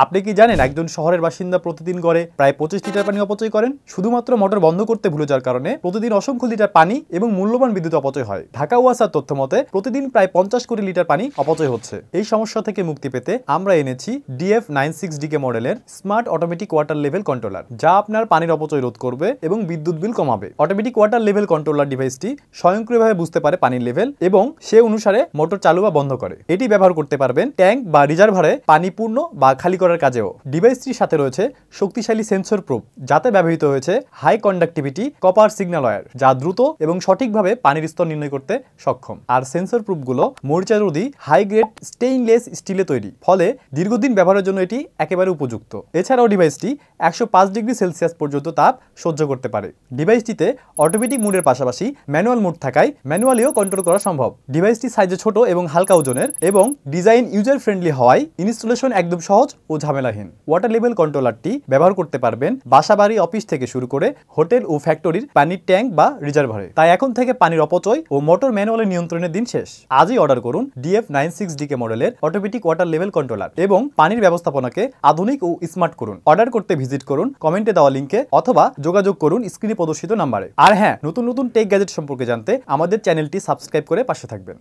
আপনি কি জানেন একজন শহরের বাসিন্দা প্রতিদিন গড়ে প্রায় 25 লিটার পানি অপচয় করেন? শুধুমাত্র মোটর বন্ধ করতে ভুলে যাওয়ার কারণে প্রতিদিন অসংখ্য লিটার পানি এবং মূল্যবান বিদ্যুৎ অপচয় হয়। ঢাকা ওয়াসার তথ্য মতে প্রতিদিন প্রায় 50 কোটি লিটার পানি অপচয় হচ্ছে। এই সমস্যা থেকে মুক্তি পেতে আমরা এনেছি DF96DK মডেলের smart automatic water level controller, যা আপনার পানির অপচয় রোধ করবে এবং বিদ্যুৎ বিল কমাবে। অটোমেটিক ওয়াটার লেভেল কন্ট্রোলার ডিভাইসটি স্বয়ংক্রিয়ভাবে বুঝতে পারে পানির লেভেল এবং সে অনুসারে মোটর চালু বা বন্ধ করে। এটি ব্যবহার করতে পারবেন ট্যাঙ্ক বা রিজার্ভারে পানি পূর্ণ বা খালি করার কাজেও। ডিভাইসটির সাথে রয়েছে শক্তিশালী সেন্সর প্রুফ, যাতে ব্যবহৃত হয়েছে high conductivity copper signal wire, যা দ্রুত এবং সঠিকভাবে পানির স্তর নির্ণয় করতে সক্ষম। আর সেন্সর প্রুফগুলো মরিচারোধী হাই গ্রেড স্টেইনলেস স্টিলে তৈরি, ফলে দীর্ঘদিন ব্যবহারের জন্য এটি একেবারে উপযুক্ত। এছাড়াও ডিভাইসটি 105 ডিগ্রি সেলসিয়াস পর্যন্ত তাপ সহ্য করতে পারে। ডিভাইসটিতে অটোমেটিক মোডের পাশাপাশি ম্যানুয়াল মোড থাকায় ম্যানুয়ালিও কন্ট্রোল করা সম্ভব। ডিভাইসটি সাইজে ছোট এবং হালকা ওজনের এবং ডিজাইন ইউজার ফ্রেন্ডলি হওয়ায় ইনস্টলেশন একদম সহজ ও ঝামেলাহীন। ওয়াটার লেভেল কন্ট্রোলারটি ব্যবহার করতে পারবেন বাসাবাড়ি, অফিস থেকে শুরু করে হোটেল ও ফ্যাক্টরির পানির ট্যাঙ্ক বা রিজার্ভারে। তাই এখন থেকে পানির অপচয় ও মোটর ম্যানুয়ালের নিয়ন্ত্রণের দিন শেষ। আজই অর্ডার করুন DF96DK মডেলের অটোমেটিক ওয়াটার লেভেল কন্ট্রোলার এবং পানির ব্যবস্থাপনাকে আধুনিক ও স্মার্ট করুন। অর্ডার করতে ভিজিট করুন কমেন্টে দেওয়া লিঙ্কে অথবা যোগাযোগ করুন স্ক্রিনে প্রদর্শিত নাম্বারে। আর হ্যাঁ, নতুন নতুন টেক গ্যাজেট সম্পর্কে জানতে আমাদের চ্যানেলটি সাবস্ক্রাইব করে পাশে থাকবেন।